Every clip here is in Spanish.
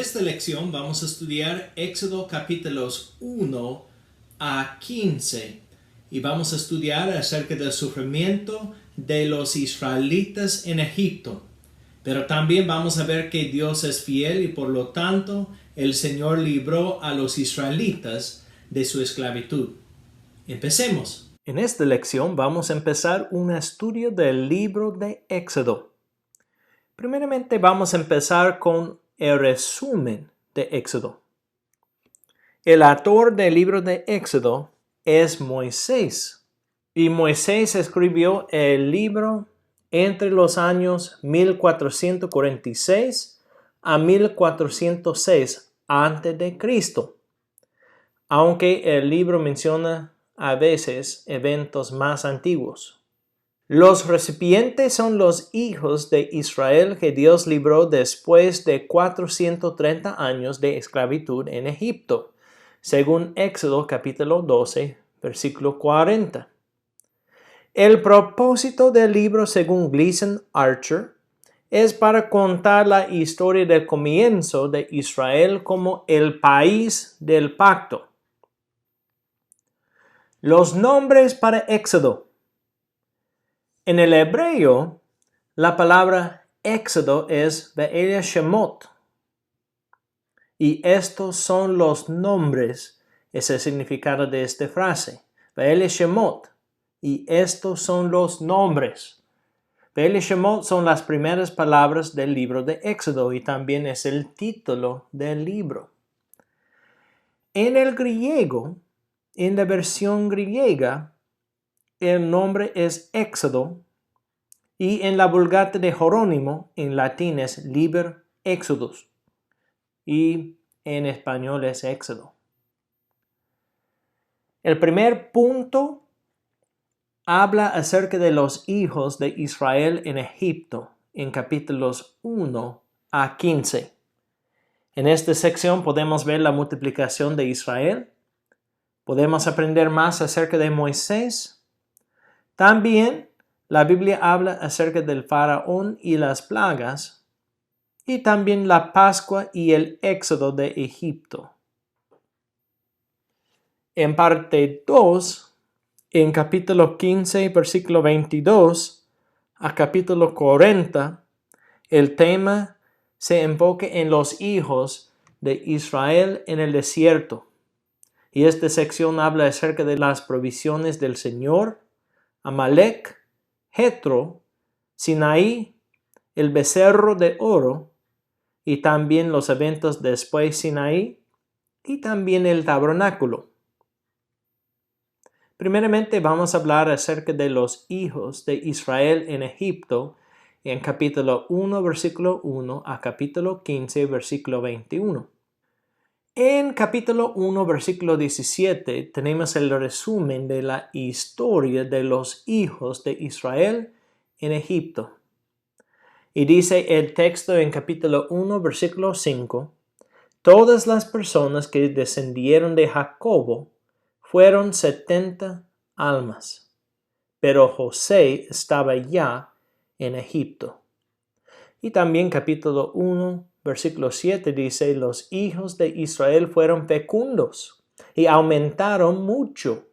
esta lección vamos a estudiar Éxodo capítulos 1 a 15 y vamos a estudiar acerca del sufrimiento de los israelitas en Egipto. Pero también vamos a ver que Dios es fiel y por lo tanto el Señor libró a los israelitas de su esclavitud. Empecemos. En esta lección vamos a empezar un estudio del libro de Éxodo. Primeramente vamos a empezar con el resumen de Éxodo. El autor del libro de Éxodo es Moisés. Y Moisés escribió el libro entre los años 1446 a 1406 a.C., aunque el libro menciona a veces eventos más antiguos. Los recipientes son los hijos de Israel que Dios libró después de 430 años de esclavitud en Egipto, según Éxodo capítulo 12, versículo 40. El propósito del libro, según Gleason Archer, es para contar la historia del comienzo de Israel como el país del pacto. Los nombres para Éxodo. En el hebreo, la palabra Éxodo es Ve'ele Shemot. Y estos son los nombres, es el significado de esta frase. Ve'ele Shemot. Y estos son los nombres. Ve'ele Shemot son las primeras palabras del libro de Éxodo y también es el título del libro. En el griego, en la versión griega, el nombre es Éxodo y en la Vulgata de Jerónimo en latín es Liber Exodus y en español es Éxodo. El primer punto habla acerca de los hijos de Israel en Egipto en capítulos 1 a 15. En esta sección podemos ver la multiplicación de Israel. Podemos aprender más acerca de Moisés. También la Biblia habla acerca del faraón y las plagas, y también la Pascua y el éxodo de Egipto. En parte 2, en capítulo 15, versículo 22 a capítulo 40, el tema se enfoca en los hijos de Israel en el desierto. Y esta sección habla acerca de las provisiones del Señor, Amalek, Jetro, Sinaí, el becerro de oro, y también los eventos después Sinaí, y también el tabernáculo. Primeramente vamos a hablar acerca de los hijos de Israel en Egipto, en capítulo 1, versículo 1 a capítulo 15, versículo 21. En capítulo 1, versículo 17, tenemos el resumen de la historia de los hijos de Israel en Egipto. Y dice el texto en capítulo 1, versículo 5, todas las personas que descendieron de Jacobo fueron 70 almas, pero José estaba ya en Egipto. Y también capítulo 1, versículo 7 dice, los hijos de Israel fueron fecundos y aumentaron mucho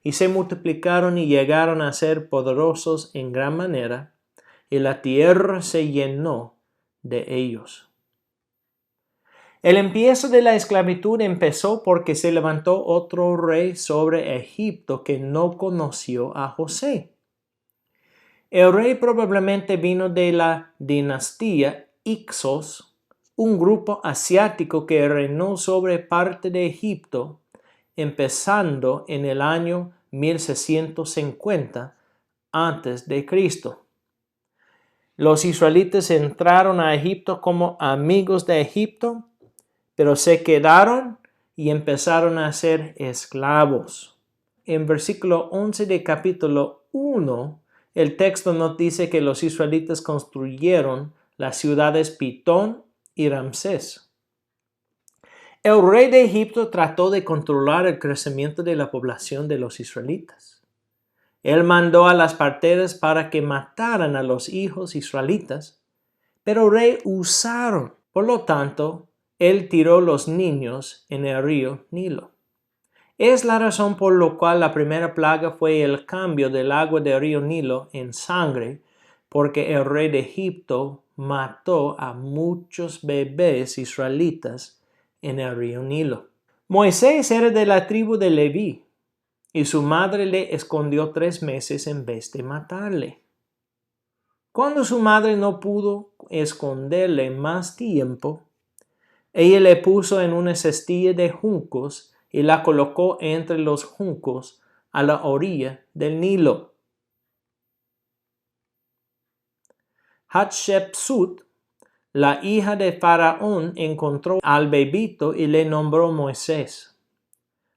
y se multiplicaron y llegaron a ser poderosos en gran manera y la tierra se llenó de ellos. El empiezo de la esclavitud empezó porque se levantó otro rey sobre Egipto que no conoció a José. El rey probablemente vino de la dinastía Ixos, un grupo asiático que reinó sobre parte de Egipto, empezando en el año 1650 a.C. Los israelitas entraron a Egipto como amigos de Egipto, pero se quedaron y empezaron a ser esclavos. En versículo 11 de capítulo 1, el texto nos dice que los israelitas construyeron las ciudades Pitón y Ramsés. El rey de Egipto trató de controlar el crecimiento de la población de los israelitas. Él mandó a las parteras para que mataran a los hijos israelitas, pero rehusaron. Por lo tanto, él tiró los niños en el río Nilo. Es la razón por la cual la primera plaga fue el cambio del agua del río Nilo en sangre, porque el rey de Egipto mató a muchos bebés israelitas en el río Nilo. Moisés era de la tribu de Leví, y su madre le escondió 3 meses en vez de matarle. Cuando su madre no pudo esconderle más tiempo, ella le puso en una cestilla de juncos y la colocó entre los juncos a la orilla del Nilo. Hatshepsut, la hija de Faraón, encontró al bebito y le nombró Moisés.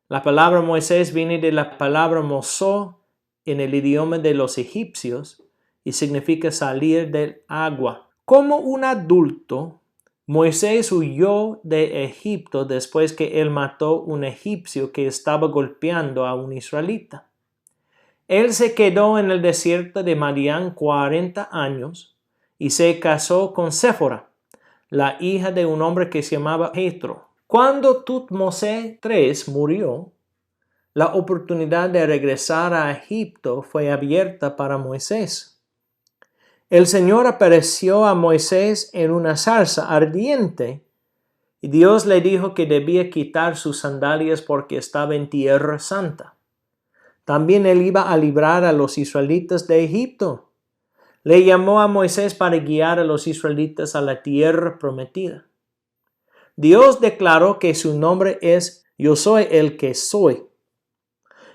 La palabra Moisés viene de la palabra Mosó en el idioma de los egipcios y significa salir del agua. Como un adulto, Moisés huyó de Egipto después que él mató a un egipcio que estaba golpeando a un israelita. Él se quedó en el desierto de Madián 40 años y se casó con Séfora, la hija de un hombre que se llamaba Jetro. Cuando Tutmosés III murió, la oportunidad de regresar a Egipto fue abierta para Moisés. El Señor apareció a Moisés en una zarza ardiente y Dios le dijo que debía quitar sus sandalias porque estaba en tierra santa. También él iba a librar a los israelitas de Egipto. Le llamó a Moisés para guiar a los israelitas a la tierra prometida. Dios declaró que su nombre es Yo soy el que soy,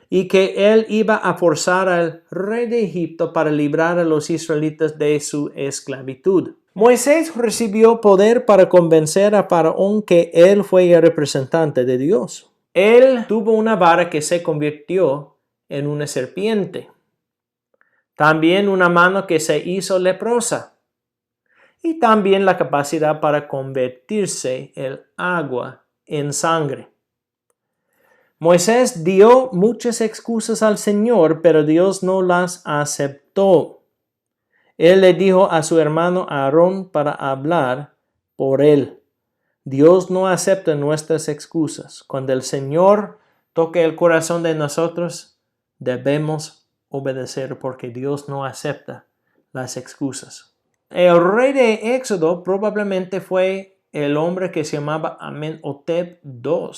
y que él iba a forzar al rey de Egipto para librar a los israelitas de su esclavitud. Moisés recibió poder para convencer a Faraón que él fue el representante de Dios. Él tuvo una vara que se convirtió en una serpiente. También una mano que se hizo leprosa. Y también la capacidad para convertirse el agua en sangre. Moisés dio muchas excusas al Señor, pero Dios no las aceptó. Él le dijo a su hermano Aarón para hablar por él. Dios no acepta nuestras excusas. Cuando el Señor toque el corazón de nosotros, debemos obedecer porque Dios no acepta las excusas. El rey de Éxodo probablemente fue el hombre que se llamaba Amenhotep II.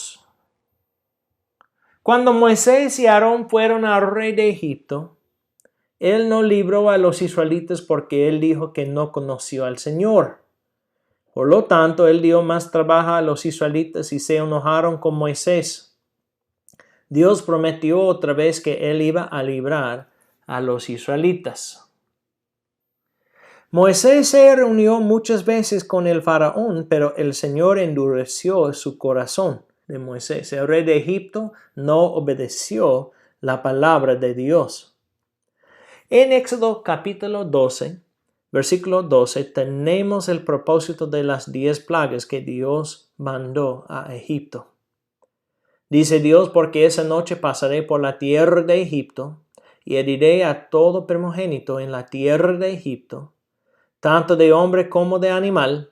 Cuando Moisés y Aarón fueron al rey de Egipto, él no libró a los israelitas porque él dijo que no conoció al Señor. Por lo tanto, él dio más trabajo a los israelitas y se enojaron con Moisés. Dios prometió otra vez que él iba a librar a los israelitas. Moisés se reunió muchas veces con el faraón, pero el Señor endureció su corazón de Moisés. El rey de Egipto no obedeció la palabra de Dios. En Éxodo capítulo 12, versículo 12, tenemos el propósito de las 10 plagas que Dios mandó a Egipto. Dice Dios, porque esa noche pasaré por la tierra de Egipto y heriré a todo primogénito en la tierra de Egipto, tanto de hombre como de animal,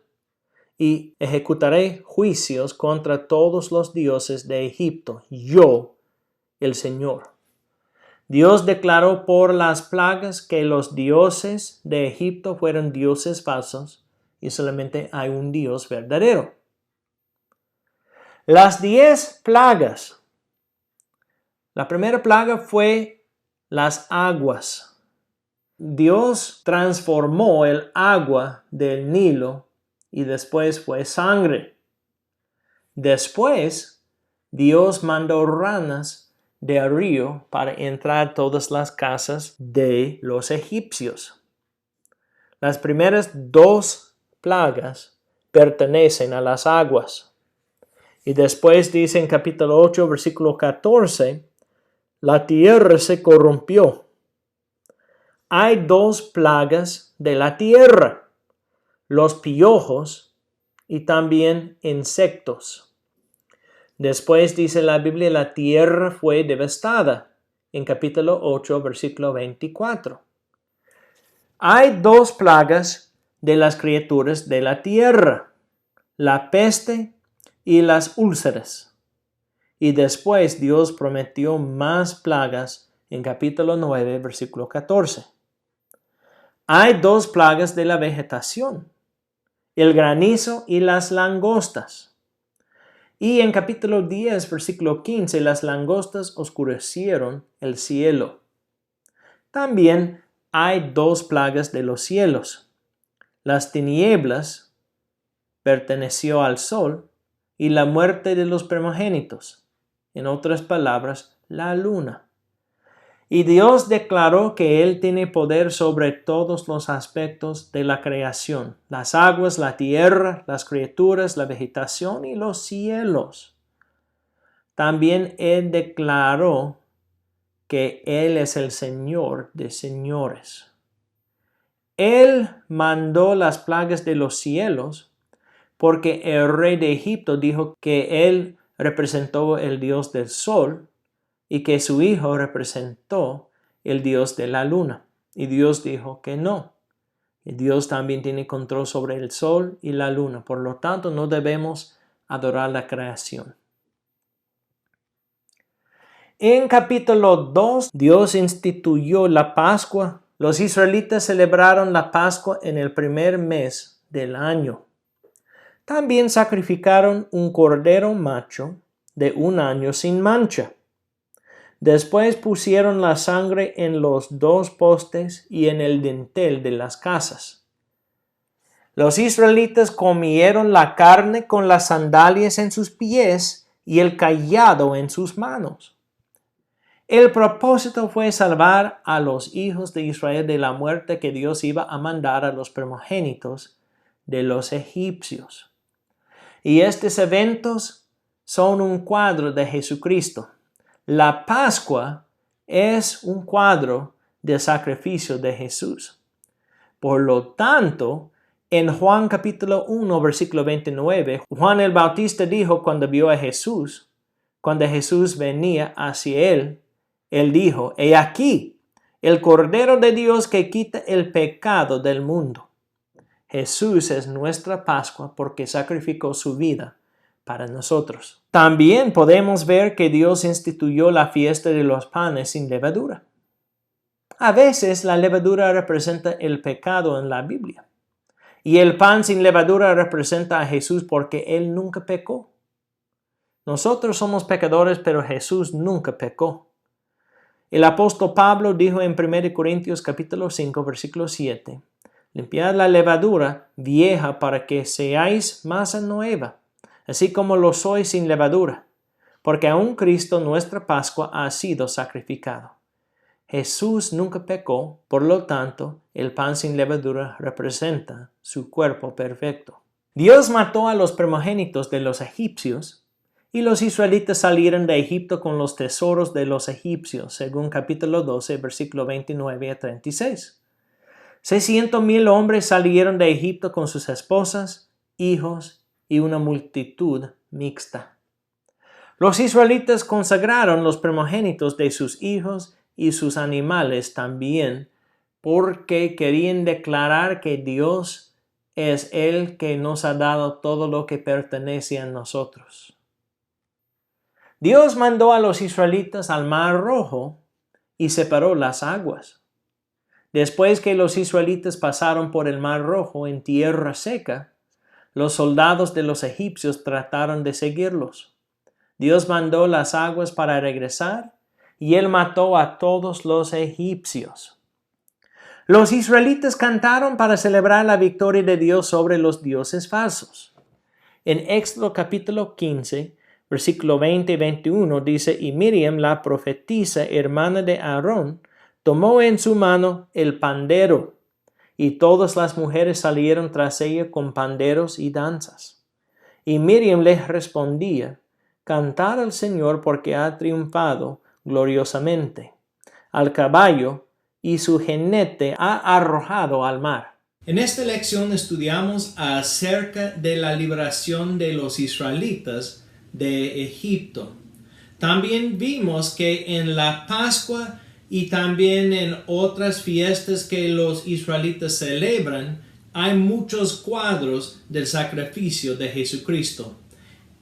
y ejecutaré juicios contra todos los dioses de Egipto, yo, el Señor. Dios declaró por las plagas que los dioses de Egipto fueron dioses falsos y solamente hay un Dios verdadero. Las 10 plagas. La primera plaga fue las aguas. Dios transformó el agua del Nilo y después fue sangre. Después, Dios mandó ranas del río para entrar a todas las casas de los egipcios. Las primeras 2 plagas pertenecen a las aguas. Y después dice en capítulo 8, versículo 14, la tierra se corrompió. Hay 2 plagas de la tierra, los piojos y también insectos. Después dice la Biblia, la tierra fue devastada, en capítulo 8, versículo 24. Hay 2 plagas de las criaturas de la tierra, la peste y las úlceras. Y después Dios prometió más plagas en capítulo 9, versículo 14. Hay dos plagas de la vegetación, el granizo y las langostas. Y en capítulo 10, versículo 15, las langostas oscurecieron el cielo. También hay dos plagas de los cielos. Las tinieblas perteneció al sol y la muerte de los primogénitos. En otras palabras, la luna. Y Dios declaró que Él tiene poder sobre todos los aspectos de la creación, las aguas, la tierra, las criaturas, la vegetación y los cielos. También Él declaró que Él es el Señor de señores. Él mandó las plagas de los cielos porque el rey de Egipto dijo que Él representó el Dios del sol y que su hijo representó el Dios de la luna. Y Dios dijo que no. Y Dios también tiene control sobre el sol y la luna. Por lo tanto, no debemos adorar la creación. En capítulo 2, Dios instituyó la Pascua. Los israelitas celebraron la Pascua en el primer mes del año. También sacrificaron un cordero macho de 1 año sin mancha. Después pusieron la sangre en los 2 postes y en el dintel de las casas. Los israelitas comieron la carne con las sandalias en sus pies y el cayado en sus manos. El propósito fue salvar a los hijos de Israel de la muerte que Dios iba a mandar a los primogénitos de los egipcios. Y estos eventos son un cuadro de Jesucristo. La Pascua es un cuadro del sacrificio de Jesús. Por lo tanto, en Juan capítulo 1, versículo 29, Juan el Bautista dijo cuando vio a Jesús, cuando Jesús venía hacia él dijo, «He aquí, el Cordero de Dios que quita el pecado del mundo». Jesús es nuestra Pascua porque sacrificó su vida para nosotros. También podemos ver que Dios instituyó la fiesta de los panes sin levadura. A veces la levadura representa el pecado en la Biblia. Y el pan sin levadura representa a Jesús porque Él nunca pecó. Nosotros somos pecadores, pero Jesús nunca pecó. El apóstol Pablo dijo en 1 Corintios capítulo 5, versículo 7, «Limpiad la levadura vieja para que seáis masa nueva, así como lo sois sin levadura, porque aún Cristo nuestra Pascua ha sido sacrificado». Jesús nunca pecó, por lo tanto, el pan sin levadura representa su cuerpo perfecto. Dios mató a los primogénitos de los egipcios y los israelitas salieron de Egipto con los tesoros de los egipcios, según capítulo 12, versículo 29 a 36. 600,000 hombres salieron de Egipto con sus esposas, hijos y una multitud mixta. Los israelitas consagraron los primogénitos de sus hijos y sus animales también, porque querían declarar que Dios es el que nos ha dado todo lo que pertenece a nosotros. Dios mandó a los israelitas al Mar Rojo y separó las aguas. Después que los israelitas pasaron por el Mar Rojo en tierra seca, los soldados de los egipcios trataron de seguirlos. Dios mandó las aguas para regresar y Él mató a todos los egipcios. Los israelitas cantaron para celebrar la victoria de Dios sobre los dioses falsos. En Éxodo capítulo 15, versículo 20 y 21 dice, «Y Miriam, la profetisa, hermana de Aarón, tomó en su mano el pandero, y todas las mujeres salieron tras ella con panderos y danzas. Y Miriam les respondía, «Cantad al Señor porque ha triunfado gloriosamente. Al caballo y su jinete ha arrojado al mar». En esta lección estudiamos acerca de la liberación de los israelitas de Egipto. También vimos que en la Pascua y también en otras fiestas que los israelitas celebran, hay muchos cuadros del sacrificio de Jesucristo.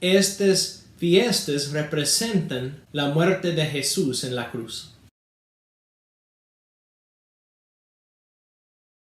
estas fiestas representan la muerte de Jesús en la cruz.